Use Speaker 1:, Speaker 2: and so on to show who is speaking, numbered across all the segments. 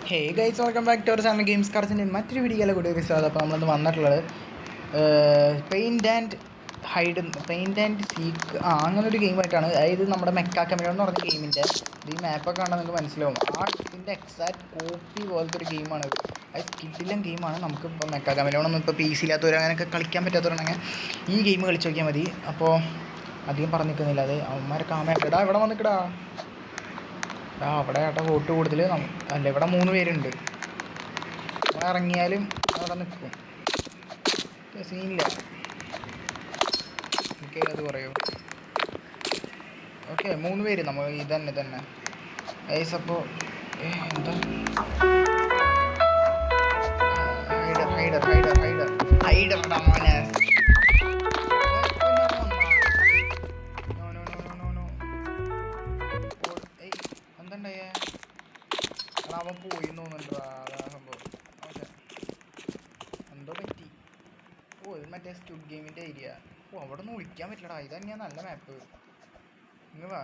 Speaker 1: Hey guys, welcome back to our channel games കാർസിൻ്റെ മറ്റൊരു വീഡിയോയിലെ കൂടി സ്വാഗതം. അപ്പോൾ നമ്മളിന്ന് വന്നിട്ടുള്ളത് പെയിൻറ്റ് ആൻഡ് സീക്ക് അങ്ങനൊരു ഗെയിമായിട്ടാണ്. അതായത് നമ്മുടെ മെക്ക കമ്മിനോ എന്ന് പറഞ്ഞ ഗെയിമിൻ്റെ ഈ മാപ്പൊക്കെ കണ്ടാൽ നിങ്ങൾക്ക് മനസ്സിലാവും. ഇതിൻ്റെ എക്സാക്ട് കോപ്പി പോലത്തെ ഒരു ഗെയിമാണ്. അത് കിഡിലൻ ഗെയിമാണ്. നമുക്കിപ്പോൾ മെക്ക കമ്മിനോണൊന്നും ഇപ്പോൾ പി സി ഇല്ലാത്തവർ അങ്ങനെയൊക്കെ കളിക്കാൻ പറ്റാത്തവരാണെങ്കിൽ ഈ ഗെയിം കളിച്ച് നോക്കിയാൽ മതി. അപ്പോൾ അധികം പറഞ്ഞു നിൽക്കുന്നില്ല, അത് അവന്മാരെ കാമയാക്കിടാ ഇവിടെ വന്നിക്കിടാ. അവിടെ ആട്ടെ വോട്ട് കൂടുതൽ അല്ല, ഇവിടെ 3 പേരുണ്ട്. നമ്മൾ ഇറങ്ങിയാലും അവിടെ നിൽക്കും, സീനില്ല. എനിക്ക് അത് പറയൂ. ഓക്കെ, 3 പേര് നമ്മൾ തന്നെ ഐസ്. അപ്പോൾ എന്താ ഹൈഡർ മോനെ. അവൻ പോയി തോന്നുന്നുണ്ടോ സംഭവം. ഓക്കെ, എന്തോ പറ്റി. ഇത് മറ്റേ സ്റ്റുഡ് ഗെയിമിൻ്റെ ഏരിയ. അവിടെ നിന്ന് വിളിക്കാൻ പറ്റില്ലടാ. ഇത് തന്നെയാണ് നല്ല മാപ്പ്. ഇങ്ങ് വാ.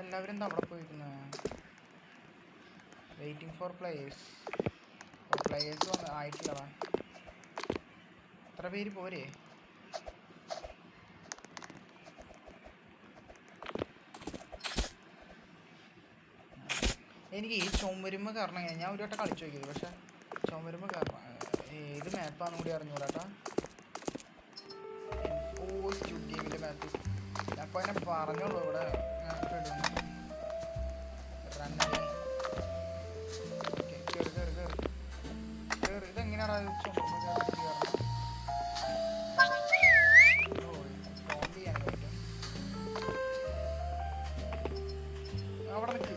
Speaker 1: എല്ലാവരും എന്താ അവിടെ പോയിരിക്കുന്നത്? വെയിറ്റിംഗ് ഫോർ പ്ലേയേഴ്സ് വന്ന് ആയിട്ടില്ലടാ. എത്ര പേര് പോരെ? എനിക്ക് ഈ ചുമരുമ്പ് കാരണം ഞാൻ ഒരു വട്ടം കളിച്ചു നോക്കിയത്, പക്ഷെ ചുമരുമ്പ് കാരണം ഏത് മാപ്പാണെന്ന് കൂടി അറിഞ്ഞൂടാട്ടാ. സ്റ്റുഡ് ഗെയിമിൻ്റെ മാപ്പ് അപ്പോൾ അതിനെ പറഞ്ഞോളൂ. ഇവിടെ ഇതെങ്ങനെയാണ് ചുമരുമ്പ് അവിടെ നിൽക്കും.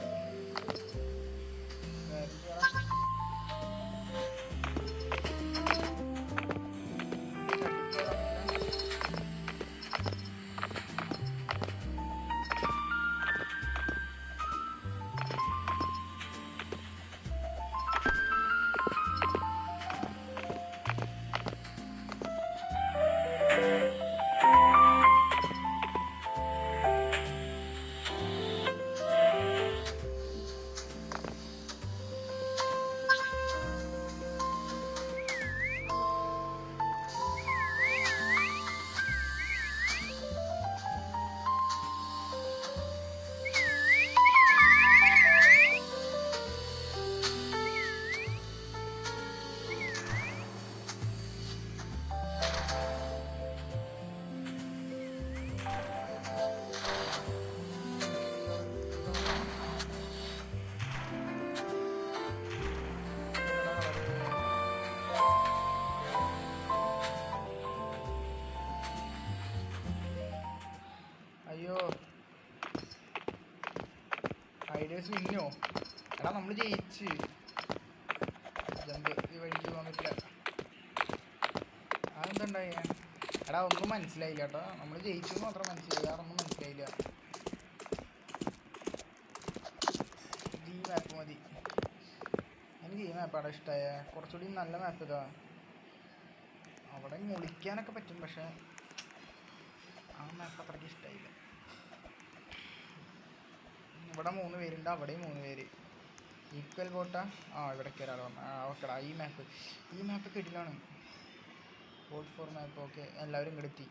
Speaker 1: അയ്യോ, ഐഡിയസ് വിന്നോ? എടാ നമ്മൾ ജയിച്ച്. ഈ വഴിക്ക് പോകാൻ പറ്റില്ല. അതെന്തുണ്ടായി? എടാ ഒന്നും മനസ്സിലായില്ല കേട്ടോ. നമ്മൾ ജയിച്ചു മാത്രം മനസ്സിലായി, വേറെ ഒന്നും മനസ്സിലായില്ല. ഈ മാപ്പ് മതി എനിക്ക്. ഈ മാപ്പാടാ ഇഷ്ടമായ. കുറച്ചുകൂടി നല്ല മാപ്പ് ഇതാ. അവിടെ മുളിക്കാനൊക്കെ പറ്റും, പക്ഷെ ആ മാപ്പ് അത്രയ്ക്ക് ഇഷ്ടമായില്ല. ഇവിടെ 3 പേരുണ്ട്, അവിടെയും 3 പേര്. ഈക്വൽ വോട്ടാ? ഇവിടേക്ക് ഒരാൾ വന്നു. ഓക്കെടാ, ഈ മാപ്പ് കിട്ടിലാണ്. Vote for map. ഓക്കെ, എല്ലാവരും ഇങ്ങെടുത്തി.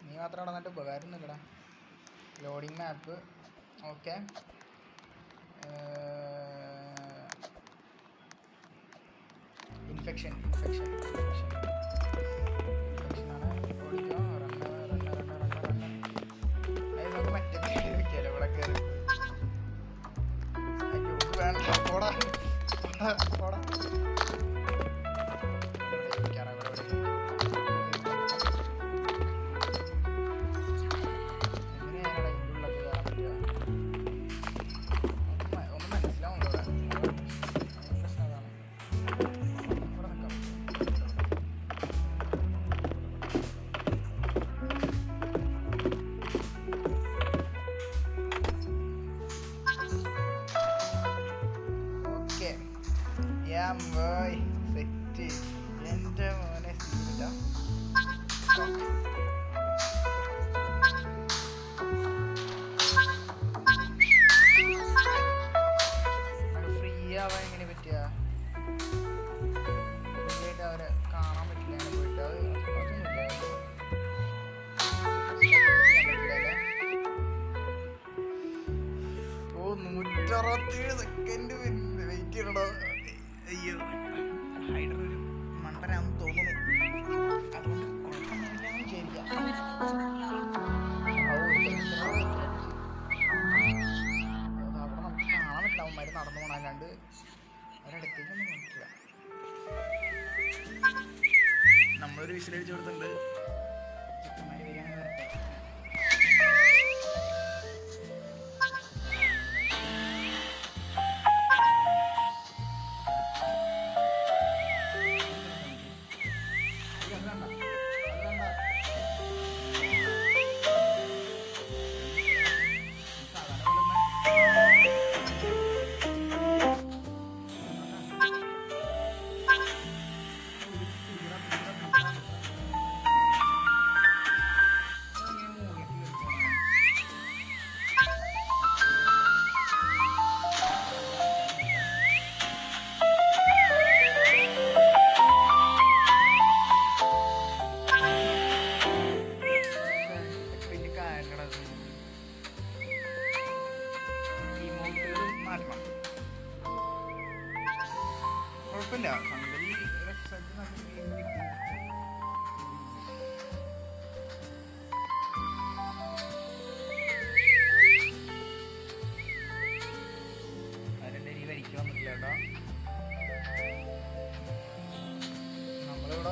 Speaker 1: നീ മാത്രം നടന്നിട്ട് ഉപകാരം ഒന്നുമില്ലടാ. Loading map. Okay, infection set. എൻ്റെ മോനെ സീനില്ല. 67 സെക്കൻഡ് വെയിറ്റ് ചെയ്യണോ? അയ്യോ, ഹൈഡർ ഒരു മണ്ടനാന്ന് തോന്നുന്നു. അതുകൊണ്ട് കുഴപ്പമൊന്നുമില്ലാന്ന് വിചാരിക്കാം. അവിടെ നമുക്ക് കാണാൻ പറ്റില്ല, അവന്മാർ നടന്നു പോണല്ലാണ്ട് അവരടുത്തേക്കൊന്നും നോക്കില്ല. നമ്മളൊരു വിസിലടിച്ചു കൊടുത്തിട്ടുണ്ട്. ചെക്കന്മാർ വരികയാണെങ്കിൽ വരട്ടെ. കുഴപ്പമില്ല, സംഗതി അതിൻ്റെ രീതി വരിക്ക് വന്നിട്ടില്ല കേട്ടോ. നമ്മളിവിടെ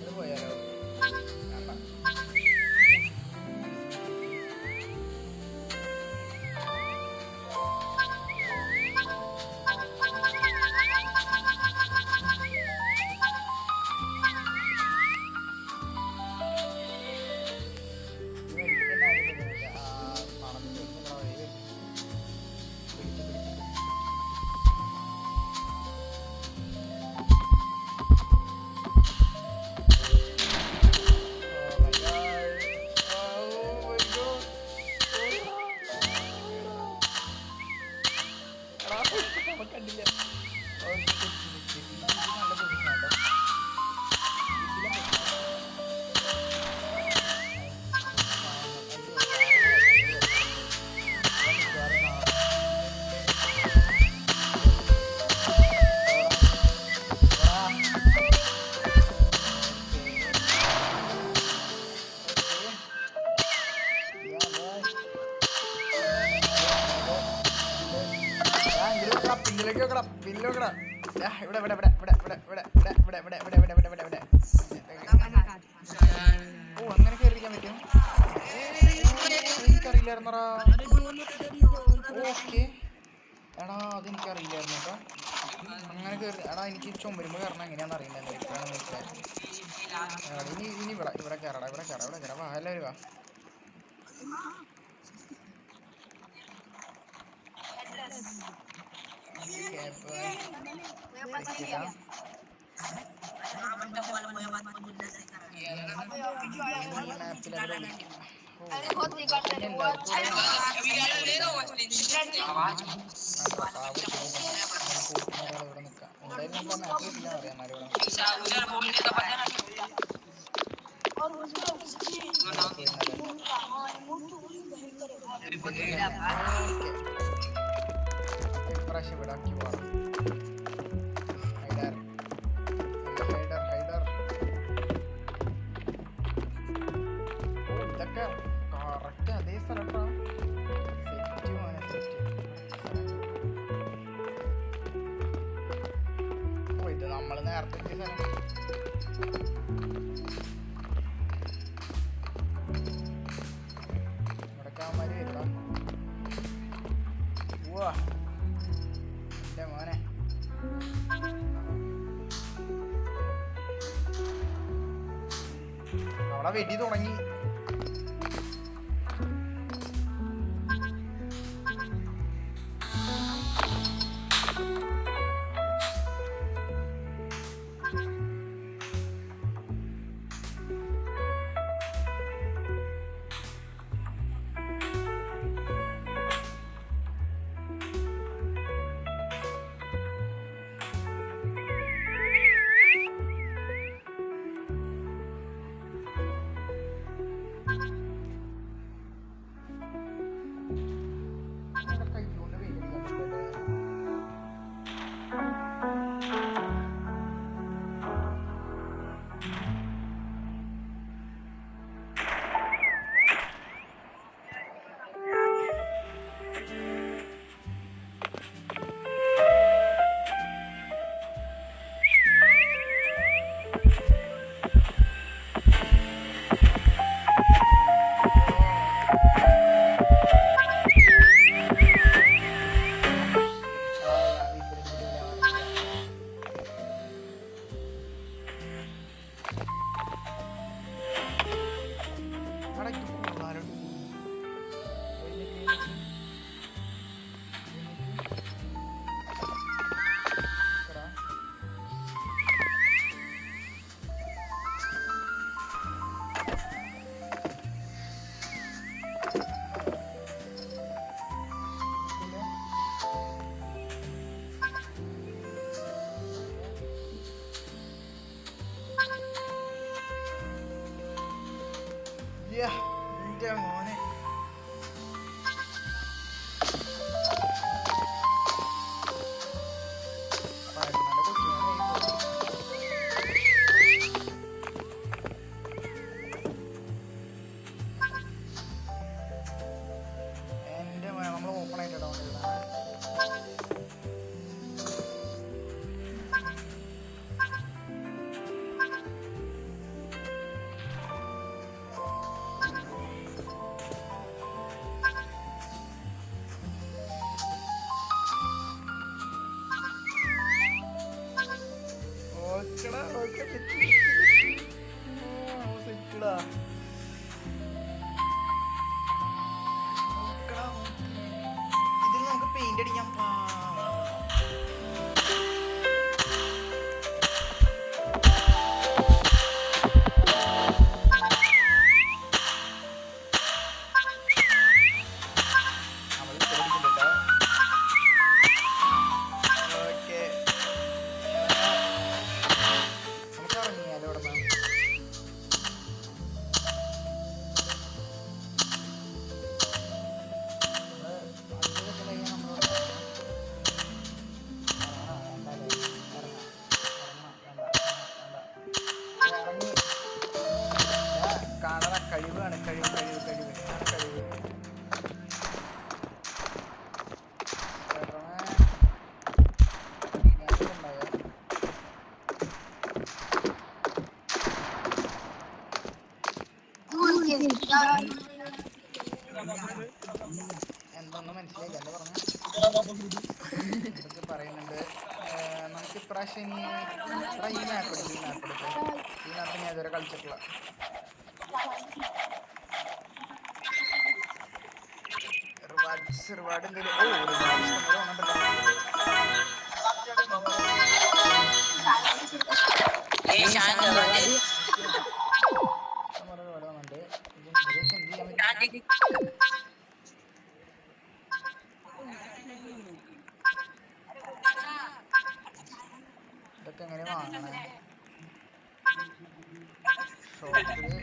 Speaker 1: ഇത് പോയാലോ? കണ്ടില്ല. നല്ല പൊസിഷനാട്ടോ. പിന്നിലോക്കടാ. ഇവിടെ ഇവിടെ ഇവിടെ ഇവിടെ ഇവിടെ ഇവിടെ ഇവിടെ ഇവിടെ ഇവിടെ ഇവിടെ ഇവിടെ ഇവിടെ ഇവിടെ ഇവിടെ. ഓ, അങ്ങനെ കയറിയിരിക്കാൻ പറ്റും? എനിക്കറിയില്ലായിരുന്നടാ. ഓക്കെ എടാ, അതെനിക്കറിയില്ലായിരുന്നു കേട്ടോ. അങ്ങനെ കയറി എടാ, എനിക്ക് ചുമരുമ്പ് കയറണം എങ്ങനെയാണെന്ന് അറിയില്ല. ഇനി ഇവിടെ ഇവിടെ കയറടാ, ഇവിടെ കയറാം, ഇവിടെ കയറാം. വാ, എല്ലാവരും വാ. ഇപ്രാവശ്യം ഇവിടെ ആക്കി പോകാം. ഇതൊക്കെ കറക്റ്റ് അതേ സ്ഥലത്താ. സെറ്റ് മോനെ, സെറ്റ്. ഓ, ഇത് നമ്മൾ നേരത്തെ സ്ഥലം. ഇവിടൊക്കെ അവന്മാര് വരിക. ഓ എൻ്റെ മോനെ, അവിടെ വെടി തുടങ്ങി. ഒറ്റടിക്കാൻ കഴിവാണ് കഴിവ് കഴിവ് കഴിവ് കഴിവ് എന്തൊന്നും മനസ്സിലായില്ല എന്താ പറഞ്ഞു എന്തൊക്കെ പറയുന്നുണ്ട്. നമുക്ക് ഇപ്രാവശ്യം ഇനി ഈ മാപ്പ് എടുത്ത് ഈ മാപ്പ് ഞാൻ ഇതുവരെ കളിച്ചിട്ടില്ല. റിവാർഡ് എന്തെങ്കിലും റിവാർഡ് ഇഷ്ടംപോലെ വന്നിട്ടുണ്ടല്ലോ. ഇതൊക്കെ എങ്ങനെ വാങ്ങണേ? ഷോപ്പില്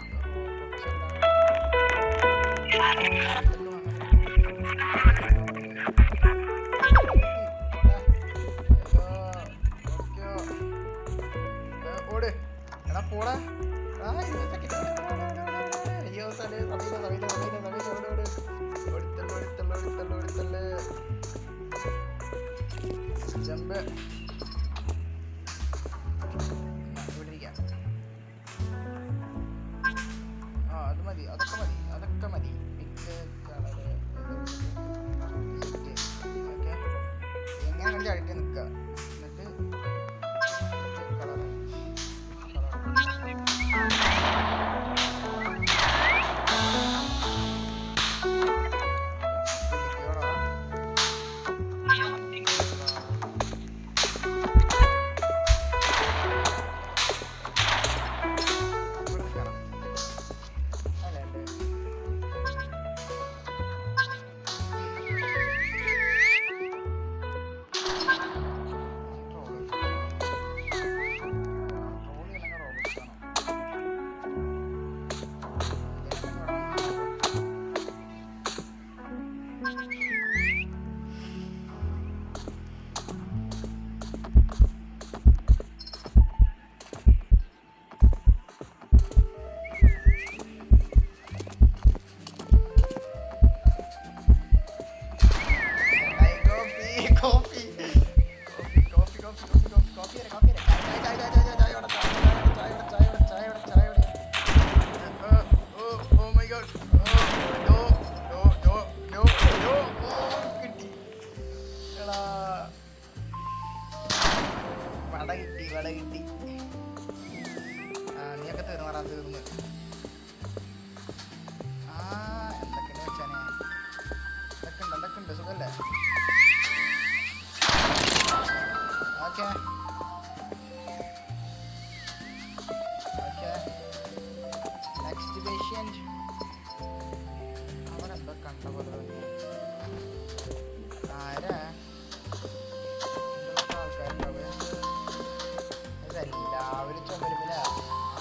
Speaker 1: ഓട് എടാ പോടാ. അയ്യോ ജമ്പ് ഇവിടെ ഇരിക്കാം. അത് മതി, അതൊക്കെ മതി. പിക്ക് കളറ് ഓക്കെ. എങ്ങനെ വേണ്ടി അഴിട്ട് നിൽക്കുക. എന്നിട്ട് കളറ് വട കിട്ടി. നീയൊക്കെ തീർന്നു. എന്തൊക്കെയുണ്ട് വെച്ചാനെ? എന്തൊക്കെ ഉണ്ട് സുഖല്ലേ? Okay next patient. അവരെന്തോ കണ്ട പോലെ തന്നെ. ആരാ എല്ലാവരും ചുമരുമില്ല.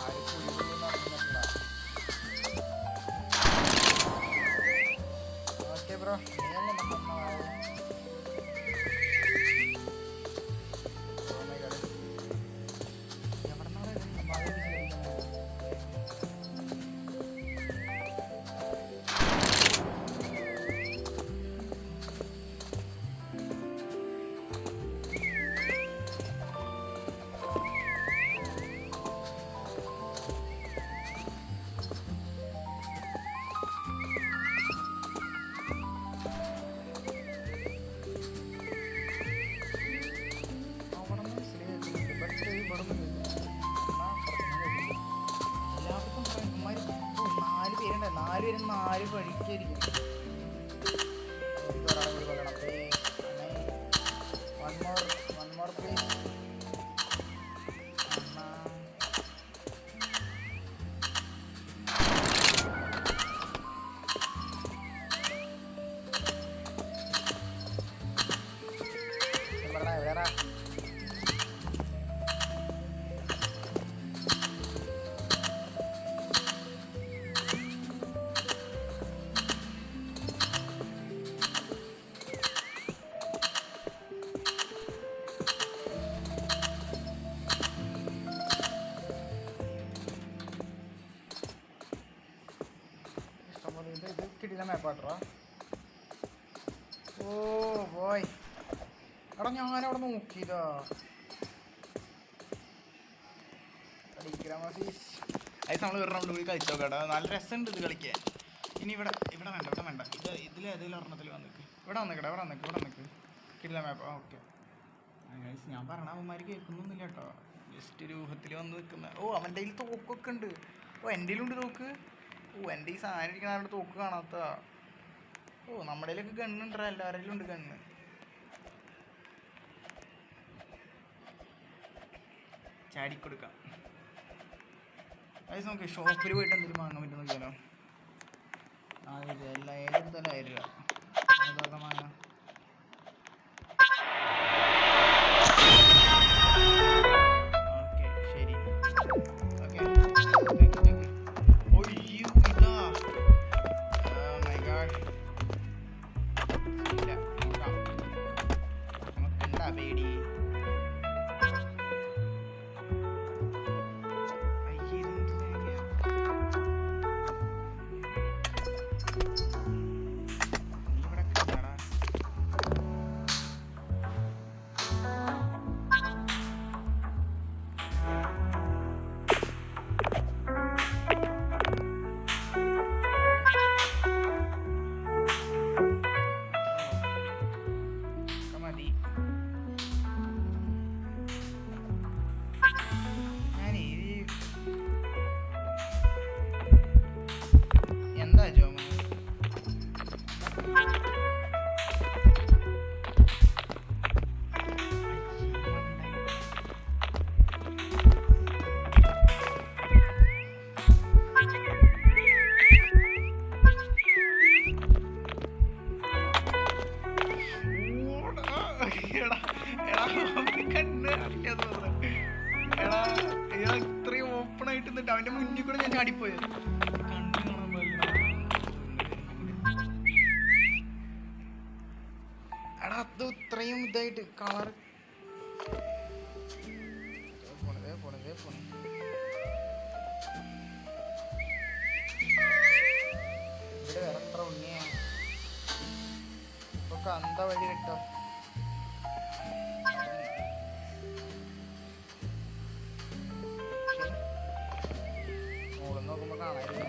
Speaker 1: ആരും കുഴികൊന്നും നടക്കുന്നില്ല. ഓക്കെ ബ്രോ, നീയല്ലേ നാല് വഴിക്കായിരിക്കും. ഒരാളെ കൂടി പറയണം. പോയ്. എടാ ഞാനവിടെ നോക്കിയതാ. അത് നമ്മൾ ഒരു റൗണ്ട് പോയി കളിച്ചു നോക്കാം. നല്ല രസമുണ്ട് ഇത് കളിക്കാൻ. ഇനി ഇവിടെ ഇവിടെ വേണ്ട, ഇവിടെ വേണ്ട. ഇതിലേതെങ്കിലും ഒരെണ്ണത്തിൽ വന്നിക്ക്. ഇവിടെ വന്നിക്ക്. കില്ല മാപ്പ്. ഓക്കെ. ഞാൻ പറഞ്ഞ അവന്മാർ കേൾക്കുന്നൊന്നുമില്ല കേട്ടോ. ജസ്റ്റ് ഒരു ഊഹത്തിൽ വന്ന് നിൽക്കുന്ന. അവൻ്റെ കയ്യിൽ തോക്കൊക്കെ ഉണ്ട്. എൻ്റെ കയ്യിലുണ്ട് തോക്ക്. എൻ്റെ ഈ സാധനം ഇരിക്കണ അവിടെ തോക്ക് കാണാത്ത. നമ്മുടെ കയ്യിലൊക്കെ ഗണ്ണുണ്ടോ? എല്ലാവരുടെയും ഉണ്ട് ഗണ്ണ്. ചാടിക്കൊടുക്കാം. അത് നമുക്ക് ഷോപ്പിൽ പോയിട്ട് എന്തെങ്കിലും വാങ്ങാൻ പറ്റും നോക്കിയാലോ. എല്ലാം ഏതെടുത്താലും 1000 രൂപ. അതൊക്കെ വാങ്ങാം. ഓക്കെ ശരി. ഓക്കെ ഒയ്യോ ഇതാ. My God. ഇല്ല നോക്കാം. നമുക്കെന്താ പേടി? എന്താ ജോമ ഇത്രയും ഓപ്പൺ ആയിട്ട് നിന്നിട്ട് അവന്റെ മുന്നിൽ കൂടെ ഞാൻ ചാടിപ്പോയത്. കണ്ണു കാണാൻ പാടില്ല. എടാ അത് ഇത്രയും ഇതായിട്ട് കളർ പോണതേ ഇവിടെ വരണ്ട ഉണ്ണിയാ. ഇപ്പൊ അന്ത വഴി കിട്ടോ. നോക്കുമ്പോ കാണാനില്ല.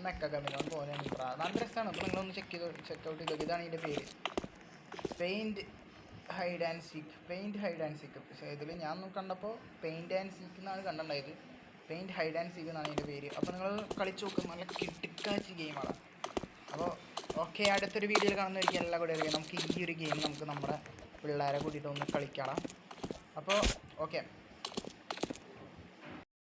Speaker 1: മെക്ക കമ്മിനോൺ പോലെയാണ് നല്ല രസമാണ്. അപ്പോൾ നിങ്ങളൊന്ന് ചെക്ക് ഔട്ട് ചെയ്തത്. ഇതാണ് ഇതിൻ്റെ പേര്, പെയിൻറ്റ് ഹൈഡ് ആൻഡ് സീക്ക്. പക്ഷേ ഇതിൽ ഞാൻ കണ്ടപ്പോൾ പെയിൻറ്റ് ആൻഡ് സീക്ക് എന്നാണ് കണ്ടിട്ടുണ്ടായത്. പെയിൻറ്റ് ഹൈഡ് ആൻഡ് സീക്ക് എന്നാണ് ഇതിൻ്റെ പേര്. അപ്പോൾ നിങ്ങൾ കളിച്ച് നോക്കും, നല്ല കിട്ടിക്കാച്ചി ഗെയിമാണ്. അപ്പോൾ ഓക്കെ, അടുത്തൊരു വീഡിയോയിൽ കാണുന്നതായിരിക്കും എല്ലാ കൂടെ അറിയാം. നമുക്ക് ഈ ഒരു ഗെയിം നമുക്ക് നമ്മുടെ പിള്ളേരെ കൂട്ടിയിട്ട് ഒന്ന് കളിക്കണം. അപ്പോൾ ഓക്കെ.